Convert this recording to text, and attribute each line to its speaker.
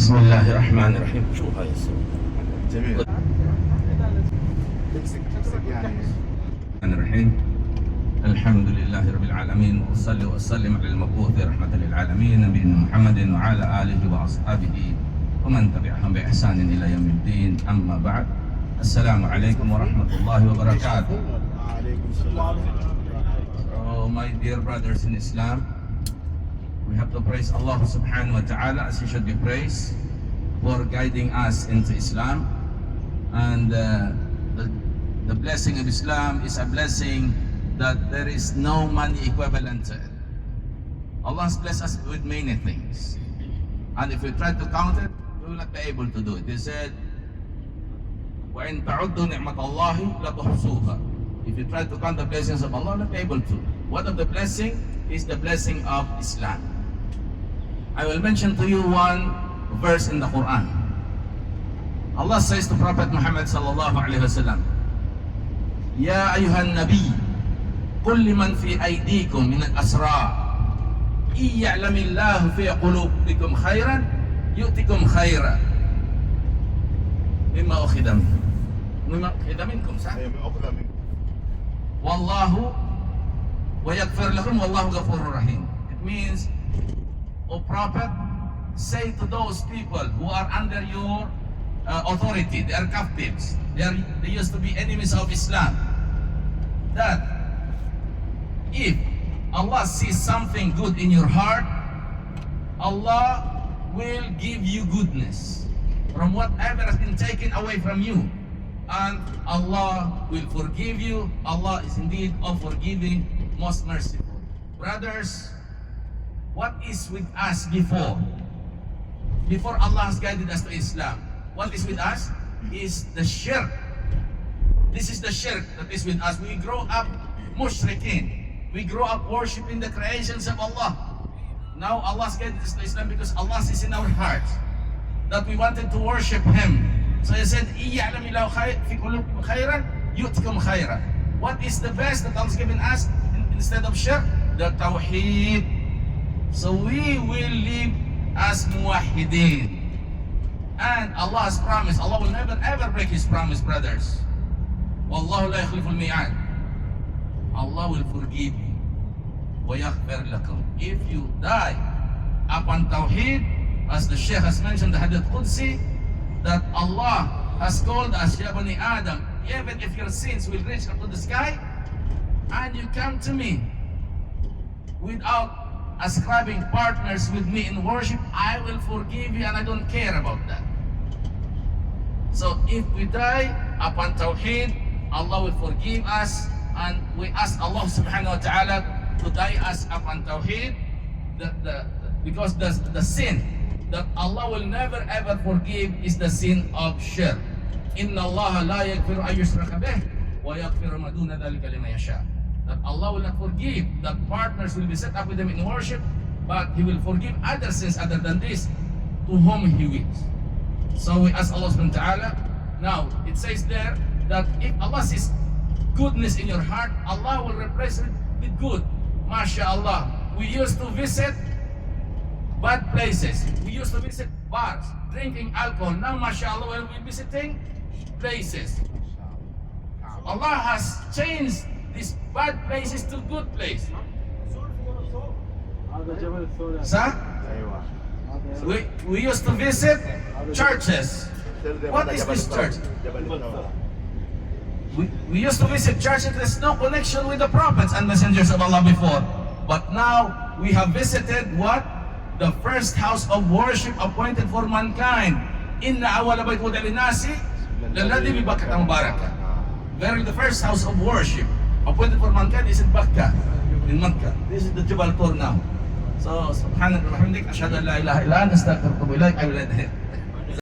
Speaker 1: بسم الله الرحمن الرحيم. شو هاي
Speaker 2: جميل. تمسك يعني.
Speaker 1: الرحمن الرحيم. الحمد لله رب العالمين، وأصلي وأسلم على المبعوث رحمة للعالمين نبينا محمد وعلى آله وأصحابه ومن تبعهم بإحسان إلى يوم الدين. أما بعد، السلام عليكم ورحمة الله وبركاته. Oh, my dear brothers in Islam, we have to praise Allah subhanahu wa ta'ala as He should be praised for guiding us into Islam. And the blessing of Islam is a blessing that there is no money equivalent to it. Allah has blessed us with many things, and if we try to count it, we will not be able to do it. He said, وَإِن تَعُدُّوا نِعْمَةَ اللَّهِ لَتُحْصُوهَا. If you try to count the blessings of Allah, not be able to. One of the blessing is the blessing of Islam. I will mention to you one verse in the Quran. Allah says to Prophet Muhammad sallallahu alaihi wasallam, Ya ayuhan nabi, qul liman fi aydikum min al-asra, iya'lamillahu fi qulubikum khairan, yu'tikum khairan mimma ukhidha minkum. Wallahu wa yaghfir lakum wallahu ghafurur rahim. It means, O Prophet, say to those people who are under your authority, they are captives, they used to be enemies of Islam, that if Allah sees something good in your heart, Allah will give you goodness from whatever has been taken away from you, and Allah will forgive you. Allah is indeed of forgiving, most merciful. Brothers, what is with us before Allah has guided us to Islam? What is with us is the shirk. This is the shirk that is with us. We grow up mushrikeen. We grow up worshipping the creations of Allah. Now Allah has guided us to Islam because Allah sees in our hearts that we wanted to worship Him. So He said, what is the best that Allah has given us instead of shirk? The Tawheed. So we will live as muwahideen. And Allah has promised, Allah will never ever break His promise, brothers. Wallahu la yukhliful mi'ad. Allah will forgive you. Wa yaghfir lakum. If you die upon Tawheed, as the Shaykh has mentioned, the Hadith Qudsi, that Allah has called us, Ya Bani Adam, even if your sins will reach up to the sky, and you come to me without ascribing partners with me in worship, I will forgive you, and I don't care about that. So if we die upon Tawheed, Allah will forgive us, and we ask Allah subhanahu wa ta'ala to die us upon Tawheed, because the sin that Allah will never ever forgive is the sin of shirk. Inna Allah la yaghfiru an yushraka bih wa yaghfiru ma duna dhalika liman yasha. That Allah will not forgive that partners will be set up with Him in worship, but He will forgive other sins other than this to whom He wills. So we ask Allah subhanahu wa ta'ala. Now it says there that if Allah sees goodness in your heart, Allah will replace it with good. MashaAllah. We used to visit bad places. We used to visit bars, drinking alcohol. Now MashaAllah, we'll be visiting places. Allah has changed these bad places to good place. Sir? We used to visit churches. What is this church? We used to visit churches. There's no connection with the prophets and messengers of Allah before. But now we have visited what? The first house of worship appointed for mankind. Inna awwala bayt wudi'a lin-nasi lalladhi bi Bakkah mubarakah. Verily the first house of worship appointed for mankind is in Bakkah, in Makkah. This is the Jabal Tur now. So subhanaka wa bihamdika ashhadu an la ilaha illa anta astaghfiruka wa atubu ilaik. I will end here.